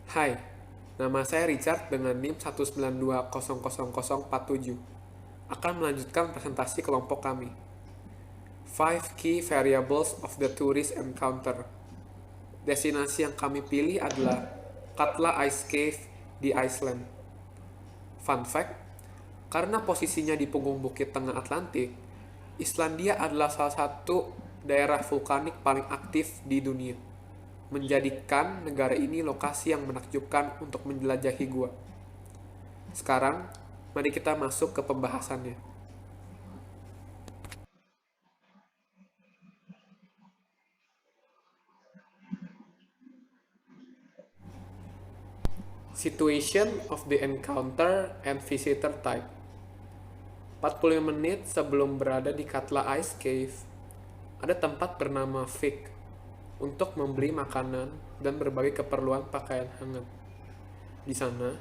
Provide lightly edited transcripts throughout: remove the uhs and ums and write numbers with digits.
Hai, nama saya Richard dengan NIM 192000047. Akan melanjutkan presentasi kelompok kami. 5 Key Variables of the Tourist Encounter. Destinasi yang kami pilih adalah Katla Ice Cave di Iceland. Fun fact, karena posisinya di punggung bukit tengah Atlantik, Islandia adalah salah satu daerah vulkanik paling aktif di dunia, menjadikan negara ini lokasi yang menakjubkan untuk menjelajahi gua. Sekarang, mari kita masuk ke pembahasannya. Situation of the encounter and visitor type. 45 menit sebelum berada di Katla Ice Cave, ada tempat bernama Vik untuk membeli makanan dan berbagai keperluan pakaian hangat. Di sana,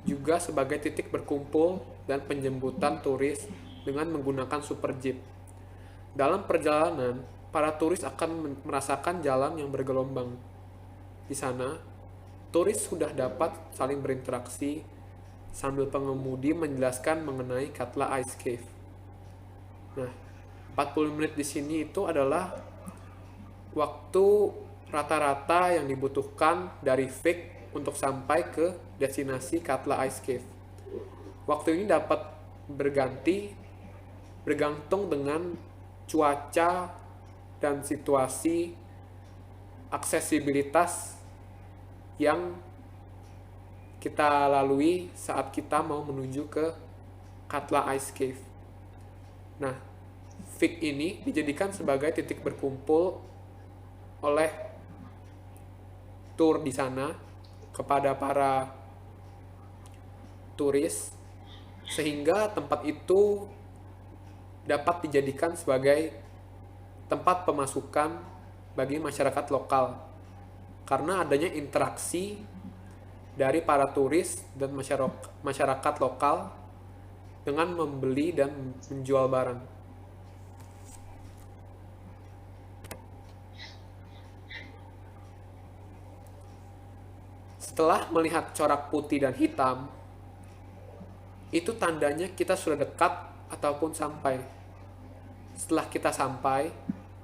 juga sebagai titik berkumpul dan penjemputan turis dengan menggunakan super jeep. Dalam perjalanan, para turis akan merasakan jalan yang bergelombang. Di sana, turis sudah dapat saling berinteraksi sambil pengemudi menjelaskan mengenai Katla Ice Cave. Nah, 40 menit di sini itu adalah waktu rata-rata yang dibutuhkan dari Vik untuk sampai ke destinasi Katla Ice Cave. Waktu ini dapat bergantung dengan cuaca dan situasi aksesibilitas yang kita lalui saat kita mau menuju ke Katla Ice Cave. Nah, Vik ini dijadikan sebagai titik berkumpul oleh tour di sana kepada para turis, sehingga tempat itu dapat dijadikan sebagai tempat pemasukan bagi masyarakat lokal karena adanya interaksi dari para turis dan masyarakat lokal dengan membeli dan menjual barang. Setelah melihat corak putih dan hitam, itu tandanya kita sudah dekat ataupun sampai. Setelah kita sampai,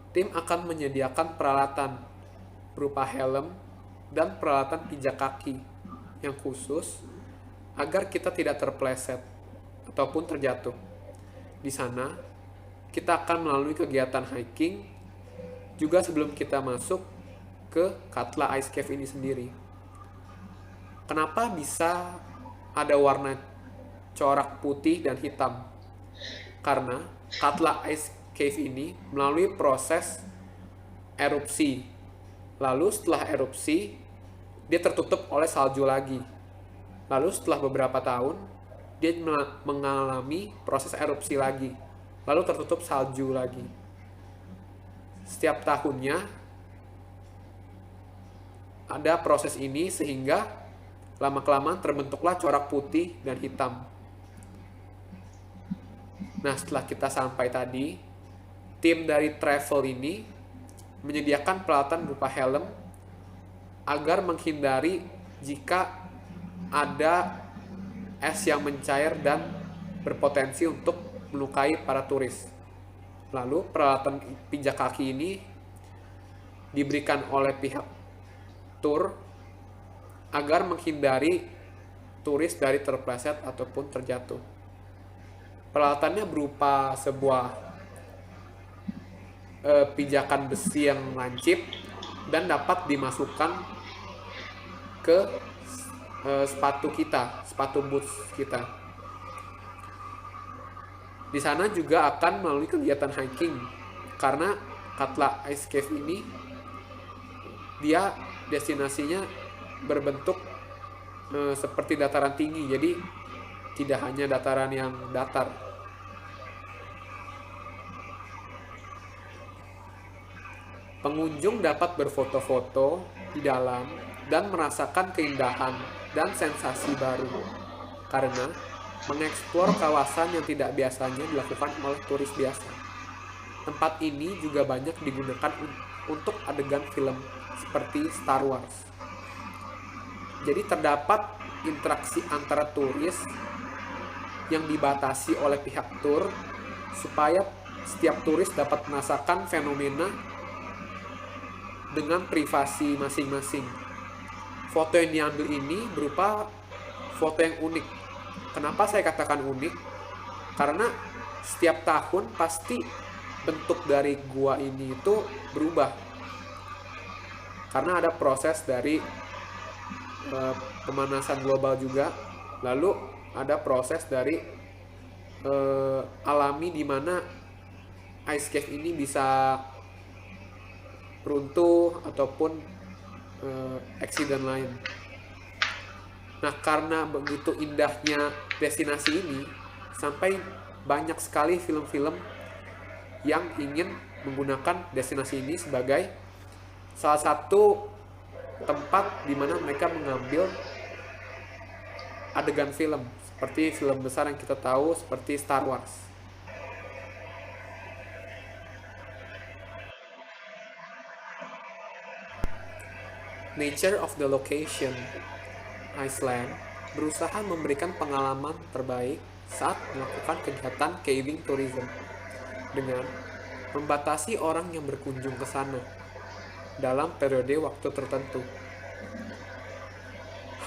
tim akan menyediakan peralatan berupa helm dan peralatan pijak kaki yang khusus agar kita tidak terpleset ataupun terjatuh. Di sana, kita akan melalui kegiatan hiking juga sebelum kita masuk ke Katla Ice Cave ini sendiri. Kenapa bisa ada warna corak putih dan hitam? Karena Katla Ice Cave ini melalui proses erupsi. Lalu setelah erupsi, dia tertutup oleh salju lagi. Lalu setelah beberapa tahun, dia mengalami proses erupsi lagi. Lalu tertutup salju lagi. Setiap tahunnya ada proses ini sehingga lama-kelamaan terbentuklah corak putih dan hitam. Nah, setelah kita sampai tadi, tim dari travel ini menyediakan peralatan berupa helm agar menghindari jika ada es yang mencair dan berpotensi untuk melukai para turis. Lalu peralatan pijak kaki ini diberikan oleh pihak tour agar menghindari turis dari terpleset ataupun terjatuh. Peralatannya berupa sebuah pijakan besi yang lancip dan dapat dimasukkan ke sepatu boots kita. Di sana juga akan melalui kegiatan hiking karena Katla Ice Cave ini dia destinasinya berbentuk seperti dataran tinggi, jadi tidak hanya dataran yang datar. Pengunjung dapat berfoto-foto di dalam dan merasakan keindahan dan sensasi baru karena mengeksplor kawasan yang tidak biasanya dilakukan oleh turis biasa. Tempat ini juga banyak digunakan untuk adegan film seperti Star Wars. Jadi terdapat interaksi antara turis yang dibatasi oleh pihak tur supaya setiap turis dapat merasakan fenomena dengan privasi masing-masing. Foto yang diambil ini berupa foto yang unik. Kenapa saya katakan unik? Karena setiap tahun pasti bentuk dari gua ini itu berubah. Karena ada proses dari pemanasan global juga. Lalu ada proses dari alami di mana ice cave ini bisa runtuh ataupun accident lain. Nah, karena begitu indahnya destinasi ini, sampai banyak sekali film-film yang ingin menggunakan destinasi ini sebagai salah satu tempat di mana mereka mengambil adegan film, seperti film besar yang kita tahu seperti Star Wars. Nature of the location. Iceland berusaha memberikan pengalaman terbaik saat melakukan kegiatan caving tourism dengan membatasi orang yang berkunjung ke sana dalam periode waktu tertentu.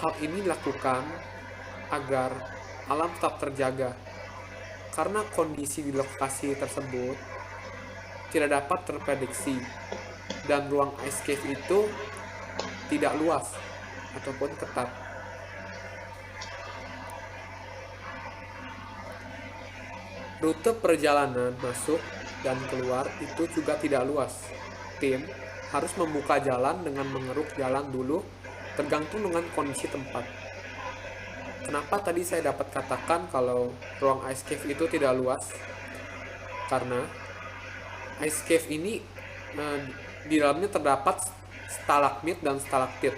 Hal ini dilakukan agar alam tetap terjaga karena kondisi di lokasi tersebut tidak dapat terprediksi dan ruang ice cave itu tidak luas ataupun ketat. Rute perjalanan masuk dan keluar itu juga tidak luas. Tim harus membuka jalan dengan mengeruk jalan dulu tergantung dengan kondisi tempat. Kenapa tadi saya dapat katakan kalau ruang ice cave itu tidak luas? Karena ice cave ini di dalamnya terdapat stalagmit dan stalaktit.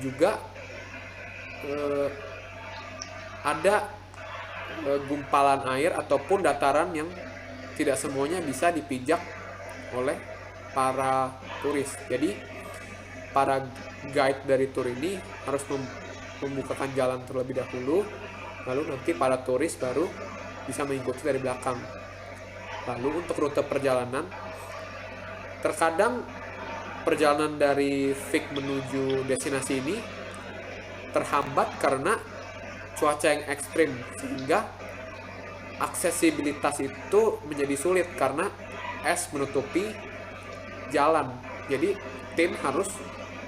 Juga ada gumpalan air ataupun dataran yang tidak semuanya bisa dipijak oleh para turis. Jadi para guide dari tur ini harus membukakan jalan terlebih dahulu, lalu nanti para turis baru bisa mengikuti dari belakang. Lalu untuk rute perjalanan, terkadang perjalanan dari Vik menuju destinasi ini terhambat karena cuaca yang ekstrim, sehingga aksesibilitas itu menjadi sulit karena es menutupi jalan. Jadi tim harus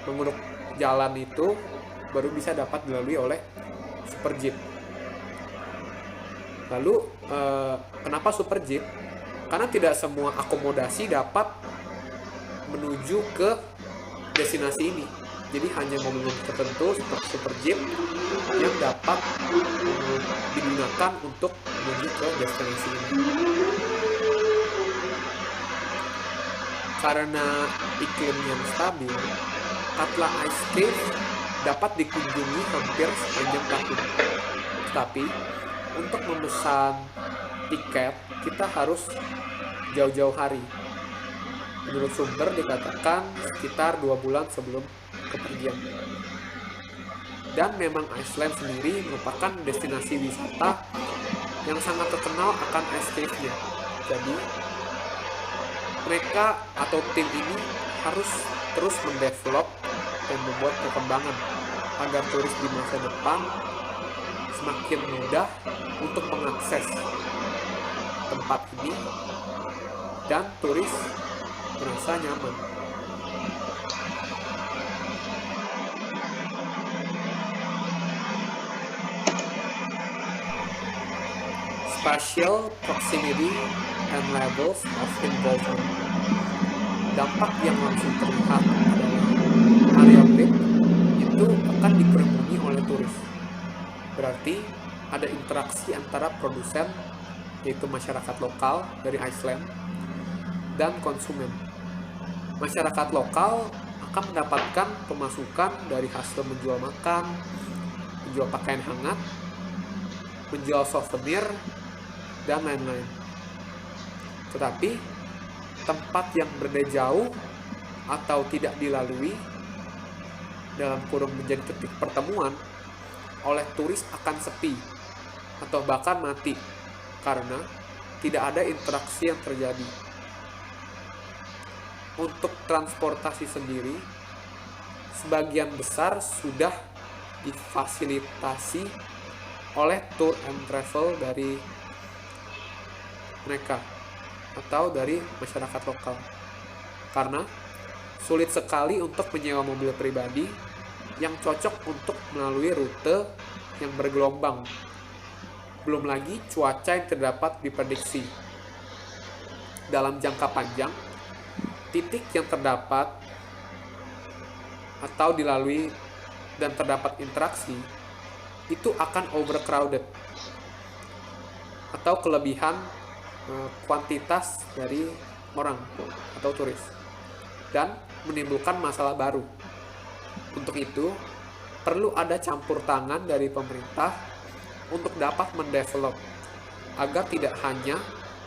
menguruk jalan itu baru bisa dapat dilalui oleh super jeep. Lalu kenapa super jeep? Karena tidak semua akomodasi dapat menuju ke destinasi ini. Jadi hanya mobil tertentu seperti super jeep yang dapat digunakan untuk menuju ke destinasi ini. Karena iklim yang stabil, Katla Ice Cave dapat dikunjungi hampir sepanjang tahun. Tetapi untuk memesan tiket kita harus jauh-jauh hari. Menurut sumber dikatakan sekitar 2 bulan sebelum kepergian. Dan memang Iceland sendiri merupakan destinasi wisata yang sangat terkenal akan ice cave-nya. Jadi mereka atau tim ini harus terus mendevelop dan membuat perkembangan agar turis di masa depan semakin mudah untuk mengakses tempat ini dan turis merasa nyaman. Spatial proximity and levels of involvement. Dampak yang langsung terlihat adalah area Vik itu akan dikerumuni oleh turis. Berarti ada interaksi antara produsen, yaitu masyarakat lokal dari Iceland, dan konsumen. Masyarakat lokal akan mendapatkan pemasukan dari hasil menjual makan, menjual pakaian hangat, menjual souvenir, dan lain-lain. Tetapi tempat yang berada jauh atau tidak dilalui dalam kurung menjadi titik pertemuan oleh turis akan sepi atau bahkan mati karena tidak ada interaksi yang terjadi. Untuk transportasi sendiri, sebagian besar sudah difasilitasi oleh tour and travel dari mereka atau dari masyarakat lokal. Karena sulit sekali untuk menyewa mobil pribadi yang cocok untuk melalui rute yang bergelombang. Belum lagi cuaca yang terdapat diprediksi. Dalam jangka panjang, titik yang terdapat atau dilalui dan terdapat interaksi itu akan overcrowded atau kelebihan kuantitas dari orang atau turis dan menimbulkan masalah baru. Untuk itu, perlu ada campur tangan dari pemerintah untuk dapat mendevelop agar tidak hanya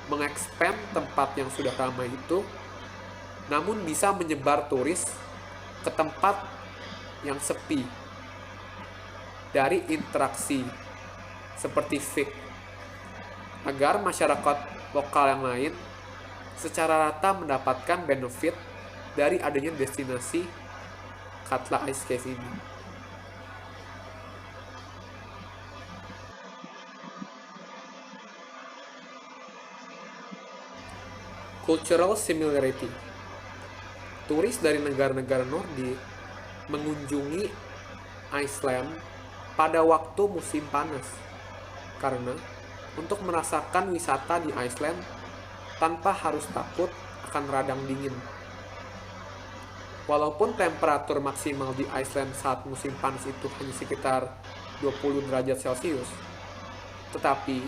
mengekspand tempat yang sudah ramai itu, namun bisa menyebar turis ke tempat yang sepi dari interaksi seperti fik, agar masyarakat lokal yang lain secara rata mendapatkan benefit dari adanya destinasi Katla Ice Cave ini. Cultural similarity. Turis dari negara-negara Nordik mengunjungi Iceland pada waktu musim panas karena untuk merasakan wisata di Iceland tanpa harus takut akan radang dingin. Walaupun temperatur maksimal di Iceland saat musim panas itu hanya sekitar 20 derajat Celcius, tetapi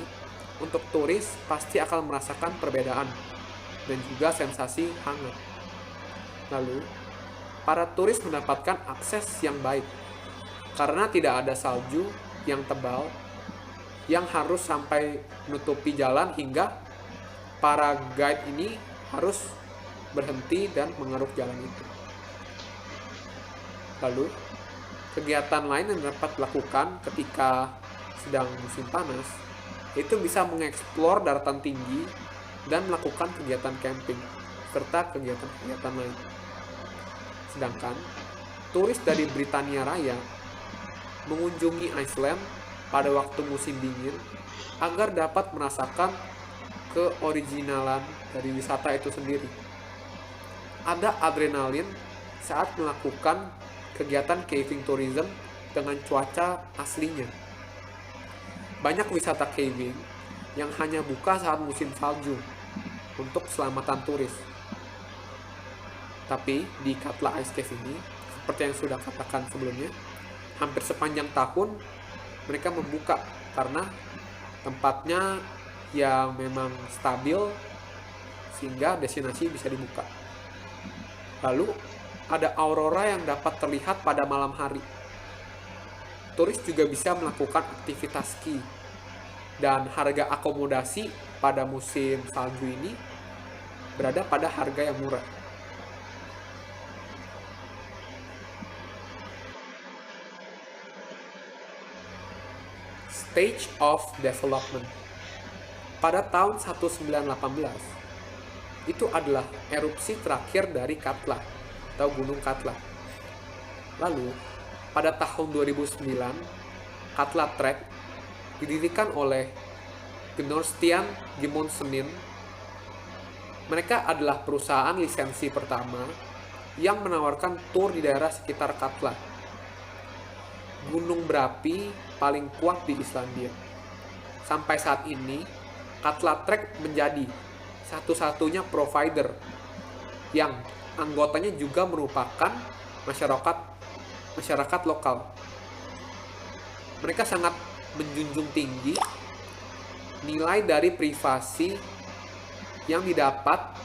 untuk turis pasti akan merasakan perbedaan dan juga sensasi hangat. Lalu, para turis mendapatkan akses yang baik karena tidak ada salju yang tebal yang harus sampai menutupi jalan hingga para guide ini harus berhenti dan mengeruk jalan itu. Lalu, kegiatan lain yang dapat dilakukan ketika sedang musim panas itu bisa mengeksplor daratan tinggi dan melakukan kegiatan camping serta kegiatan-kegiatan lain. Sedangkan turis dari Britania Raya mengunjungi Iceland pada waktu musim dingin agar dapat merasakan keoriginalan dari wisata itu sendiri. Ada adrenalin saat melakukan kegiatan caving tourism dengan cuaca aslinya. Banyak wisata caving yang hanya buka saat musim salju untuk keselamatan turis. Tapi di Katla Ice Cave ini, seperti yang sudah katakan sebelumnya, hampir sepanjang tahun mereka membuka karena tempatnya yang memang stabil sehingga destinasi bisa dibuka. Lalu ada aurora yang dapat terlihat pada malam hari. Turis juga bisa melakukan aktivitas ski dan harga akomodasi pada musim salju ini berada pada harga yang murah. Stage of Development. Pada tahun 1918, itu adalah erupsi terakhir dari Katla atau Gunung Katla. Lalu, pada tahun 2009, Katla Trek didirikan oleh Gnorstian Gudmundsson. Mereka adalah perusahaan lisensi pertama yang menawarkan tur di daerah sekitar Katla, gunung berapi paling kuat di Islandia. Sampai saat ini, Katla Trek menjadi satu-satunya provider yang anggotanya juga merupakan masyarakat lokal. Mereka sangat menjunjung tinggi nilai dari privasi yang didapat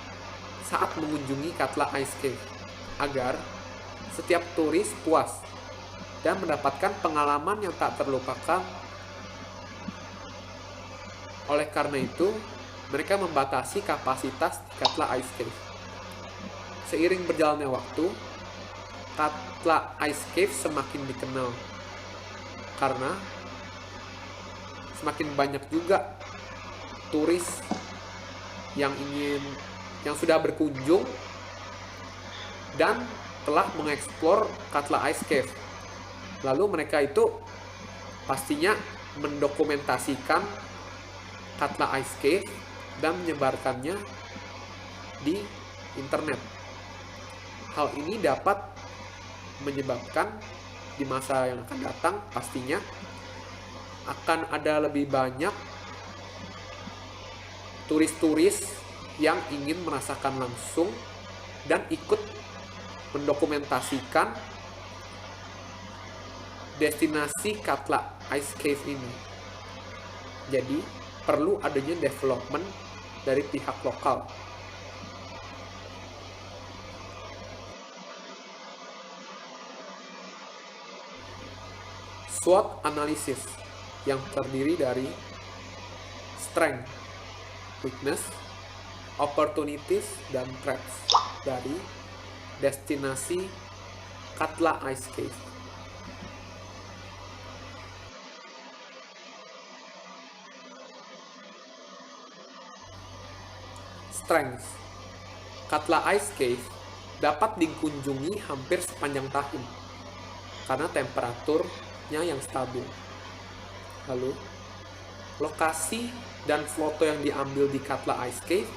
saat mengunjungi Katla Ice Cave agar setiap turis puas dan mendapatkan pengalaman yang tak terlupakan. Oleh karena itu, mereka membatasi kapasitas Katla Ice Cave. Seiring berjalannya waktu, Katla Ice Cave semakin dikenal karena semakin banyak juga turis yang sudah berkunjung dan telah mengeksplor Katla Ice Cave. Lalu mereka itu pastinya mendokumentasikan Katla Ice Cave dan menyebarkannya di internet. Hal ini dapat menyebabkan di masa yang akan datang pastinya akan ada lebih banyak turis-turis yang ingin merasakan langsung dan ikut mendokumentasikan destinasi Katla Ice Cave ini. Jadi perlu adanya development dari pihak lokal. SWOT analysis yang terdiri dari strength, weakness, opportunities, dan threats dari destinasi Katla Ice Cave. Strength. Katla Ice Cave dapat dikunjungi hampir sepanjang tahun karena temperaturnya yang stabil. Lalu, lokasi dan foto yang diambil di Katla Ice Cave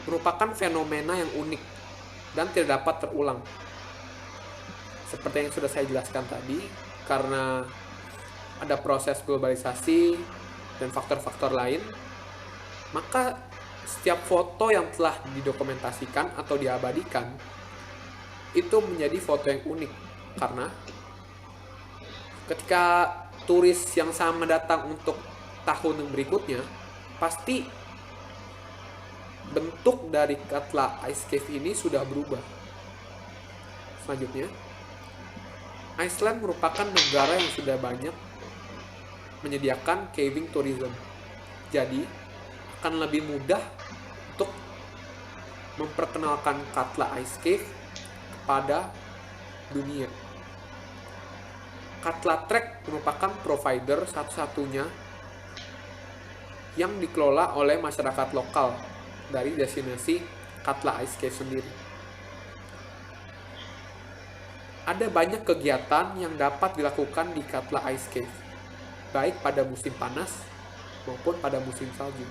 merupakan fenomena yang unik dan tidak dapat terulang. Seperti yang sudah saya jelaskan tadi, karena ada proses globalisasi dan faktor-faktor lain, maka setiap foto yang telah didokumentasikan atau diabadikan itu menjadi foto yang unik, karena ketika turis yang sama datang untuk tahun yang berikutnya, pasti bentuk dari Katla Ice Cave ini sudah berubah. Selanjutnya, Iceland merupakan negara yang sudah banyak menyediakan caving tourism. Jadi, akan lebih mudah untuk memperkenalkan Katla Ice Cave kepada dunia. Katla Trek merupakan provider satu-satunya yang dikelola oleh masyarakat lokal dari destinasi Katla Ice Cave sendiri. Ada banyak kegiatan yang dapat dilakukan di Katla Ice Cave, baik pada musim panas maupun pada musim salju.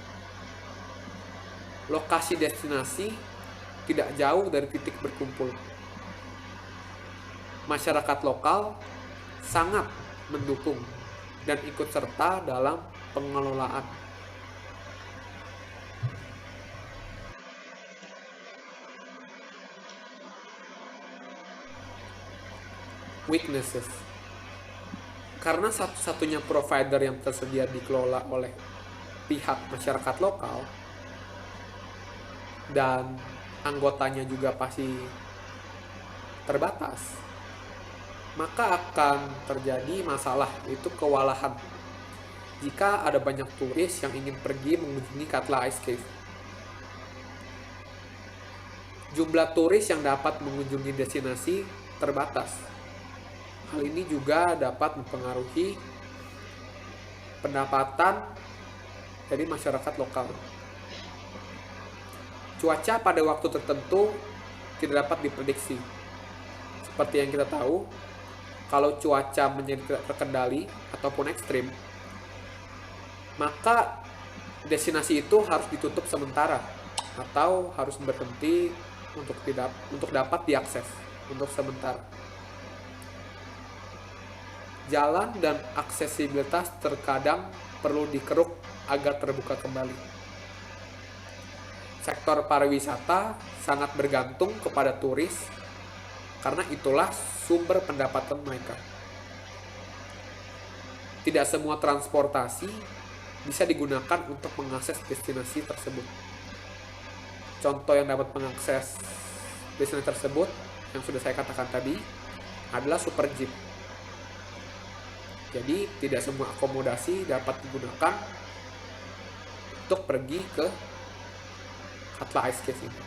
Lokasi destinasi tidak jauh dari titik berkumpul. Masyarakat lokal sangat mendukung dan ikut serta dalam pengelolaan. Weaknesses. Karena satu-satunya provider yang tersedia dikelola oleh pihak masyarakat lokal dan anggotanya juga pasti terbatas, maka akan terjadi masalah, yaitu kewalahan jika ada banyak turis yang ingin pergi mengunjungi Katla Ice Cave. Jumlah turis yang dapat mengunjungi destinasi terbatas. Hal ini juga dapat mempengaruhi pendapatan dari masyarakat lokal. Cuaca pada waktu tertentu tidak dapat diprediksi. Seperti yang kita tahu, kalau cuaca menjadi tidak terkendali ataupun ekstrim, maka destinasi itu harus ditutup sementara atau harus berhenti untuk dapat diakses untuk sementara. Jalan dan aksesibilitas terkadang perlu dikeruk agar terbuka kembali. Sektor pariwisata sangat bergantung kepada turis karena itulah sumber pendapatan mereka. Tidak semua transportasi bisa digunakan untuk mengakses destinasi tersebut. Contoh yang dapat mengakses destinasi tersebut yang sudah saya katakan tadi adalah super jeep. Jadi tidak semua akomodasi dapat digunakan untuk pergi ke Katla Ice Cave ini.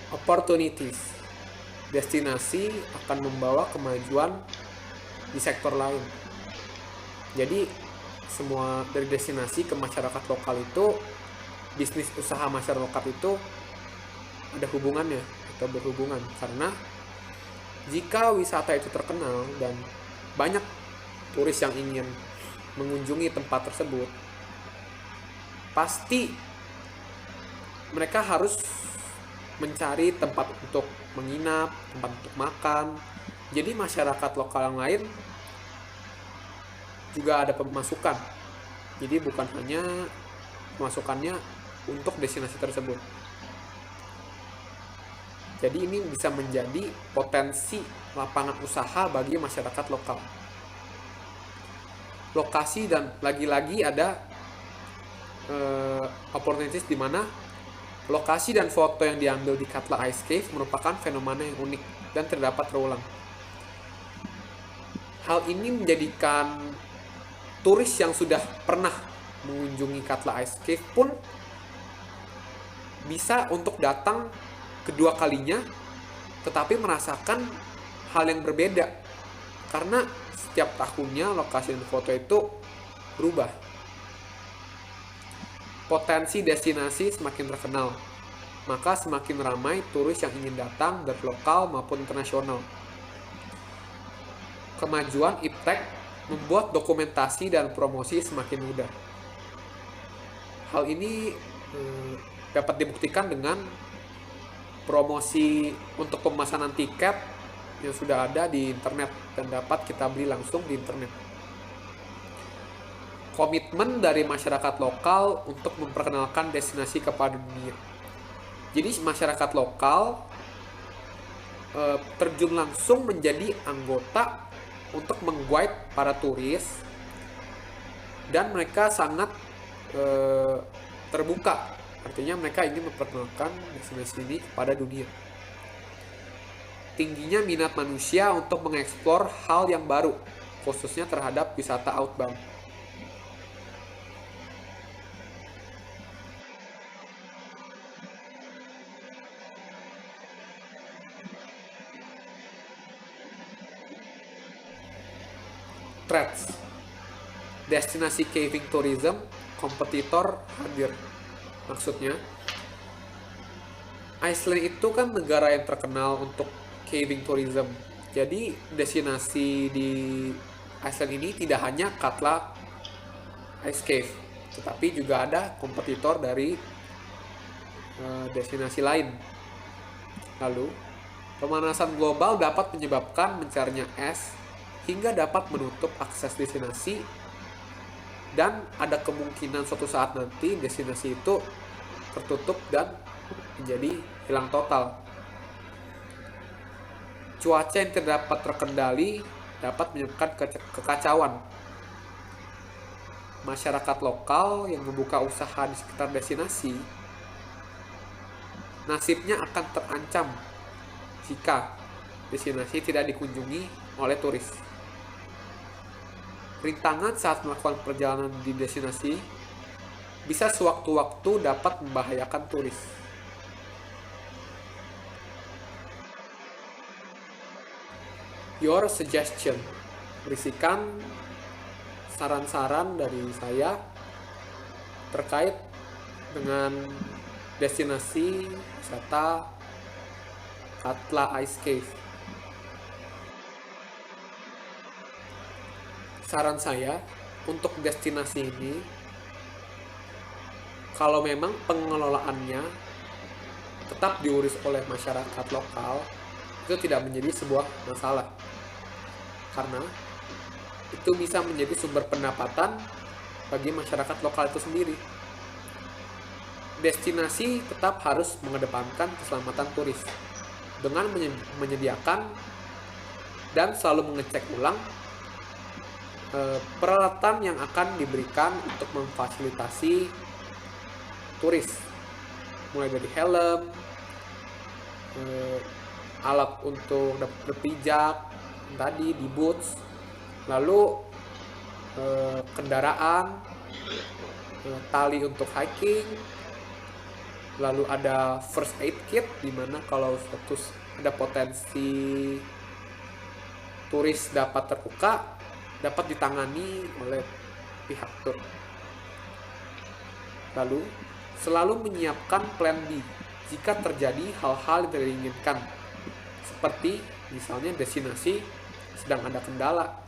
Opportunities. Destinasi akan membawa kemajuan di sektor lain. Jadi semua dari destinasi ke masyarakat lokal itu, bisnis usaha masyarakat itu ada hubungannya atau berhubungan, karena jika wisata itu terkenal dan banyak turis yang ingin mengunjungi tempat tersebut, pasti mereka harus mencari tempat untuk menginap, tempat untuk makan. Jadi masyarakat lokal yang lain juga ada pemasukan. Jadi bukan hanya pemasukannya untuk destinasi tersebut. Jadi ini bisa menjadi potensi lapangan usaha bagi masyarakat lokal. Lokasi dan lagi-lagi ada opportunities di mana lokasi dan foto yang diambil di Katla Ice Cave merupakan fenomena yang unik dan tidak dapat terulang. Hal ini menjadikan turis yang sudah pernah mengunjungi Katla Ice Cave pun bisa untuk datang kedua kalinya, tetapi merasakan hal yang berbeda karena setiap tahunnya lokasi dan foto itu berubah. Potensi destinasi semakin terkenal, maka semakin ramai turis yang ingin datang dari lokal maupun internasional. Kemajuan iptek membuat dokumentasi dan promosi semakin mudah. Hal ini dapat dibuktikan dengan promosi untuk pemesanan tiket yang sudah ada di internet dan dapat kita beli langsung di internet. Komitmen dari masyarakat lokal untuk memperkenalkan destinasi kepada dunia. Jadi masyarakat lokal terjun langsung menjadi anggota untuk meng-guide para turis, dan mereka sangat terbuka. Artinya mereka ingin memperkenalkan destinasi ini kepada dunia. Tingginya minat manusia untuk mengeksplor hal yang baru, khususnya terhadap wisata outbound. Threats. Destinasi caving tourism, kompetitor hadir. Maksudnya, Iceland itu kan negara yang terkenal untuk caving tourism. Jadi destinasi di Iceland ini tidak hanya Katla Ice Cave, tetapi juga ada kompetitor dari destinasi lain. Lalu, pemanasan global dapat menyebabkan mencarnya es hingga dapat menutup akses destinasi, dan ada kemungkinan suatu saat nanti destinasi itu tertutup dan menjadi hilang total. Cuaca yang tidak dapat terkendali dapat menyebabkan kekacauan. Masyarakat lokal yang membuka usaha di sekitar destinasi nasibnya akan terancam jika destinasi tidak dikunjungi oleh turis. Rintangan saat melakukan perjalanan di destinasi bisa sewaktu-waktu dapat membahayakan turis. Your suggestion. Berisikan saran-saran dari saya terkait dengan destinasi wisata Katla Ice Cave. Saran saya untuk destinasi ini, kalau memang pengelolaannya tetap diurus oleh masyarakat lokal, itu tidak menjadi sebuah masalah. Karena itu bisa menjadi sumber pendapatan bagi masyarakat lokal itu sendiri. Destinasi tetap harus mengedepankan keselamatan turis dengan menyediakan dan selalu mengecek ulang peralatan yang akan diberikan untuk memfasilitasi turis, mulai dari helm, alat untuk berpijak tadi di boots, lalu kendaraan, tali untuk hiking, Lalu ada first aid kit, di mana kalau status ada potensi turis dapat terluka, dapat ditangani oleh pihak tur. Lalu, selalu menyiapkan plan B jika terjadi hal-hal yang tidak diinginkan, seperti misalnya destinasi sedang ada kendala,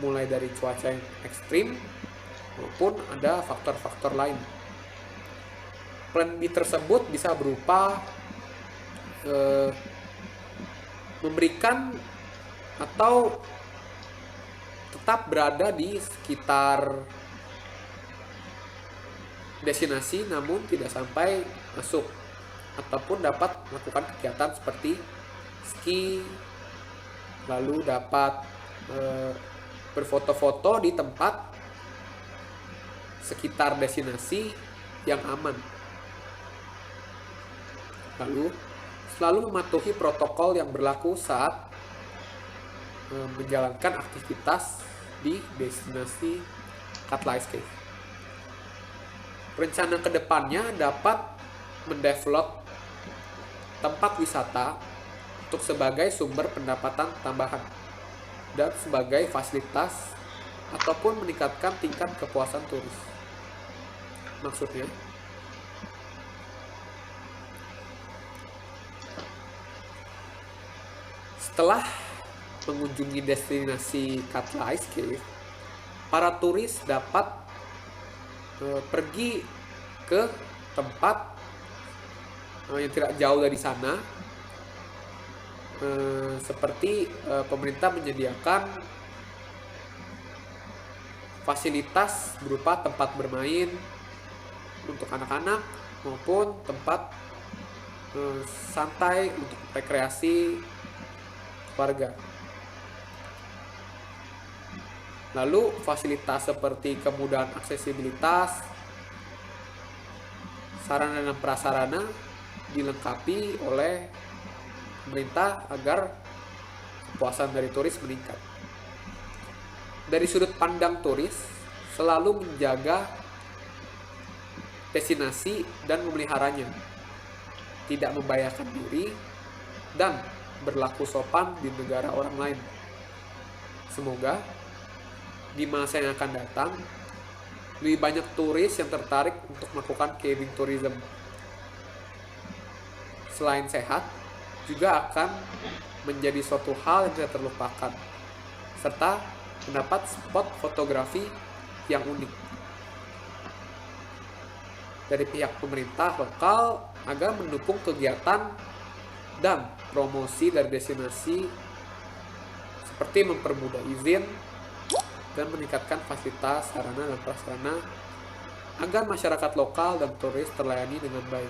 mulai dari cuaca yang ekstrim maupun ada faktor-faktor lain. Plan B tersebut bisa berupa memberikan atau tetap berada di sekitar destinasi namun tidak sampai masuk, ataupun dapat melakukan kegiatan seperti ski, lalu dapat berfoto-foto di tempat sekitar destinasi yang aman. Lalu, selalu mematuhi protokol yang berlaku saat menjalankan aktivitas di destinasi Katla Ice Cave. Rencana kedepannya dapat mendevelop tempat wisata untuk sebagai sumber pendapatan tambahan dan sebagai fasilitas ataupun meningkatkan tingkat kepuasan turis. Maksudnya, setelah mengunjungi destinasi Katla Ice Cave, para turis dapat pergi ke tempat yang tidak jauh dari sana, seperti pemerintah menyediakan fasilitas berupa tempat bermain untuk anak-anak maupun tempat santai untuk rekreasi warga. Lalu fasilitas seperti kemudahan aksesibilitas, sarana dan prasarana dilengkapi oleh pemerintah agar kepuasan dari turis meningkat. Dari sudut pandang turis, selalu menjaga destinasi dan memeliharanya, tidak membahayakan diri, dan berlaku sopan di negara orang lain. Semoga di masa yang akan datang lebih banyak turis yang tertarik untuk melakukan caving tourism. Selain sehat, juga akan menjadi suatu hal yang tidak terlupakan, serta mendapat spot fotografi yang unik. Dari pihak pemerintah lokal agar mendukung kegiatan dan promosi dari destinasi seperti mempermudah izin dan meningkatkan fasilitas sarana dan prasarana agar masyarakat lokal dan turis terlayani dengan baik.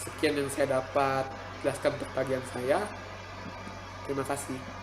Sekian yang saya dapat jelaskan untuk bagian saya. Terima kasih.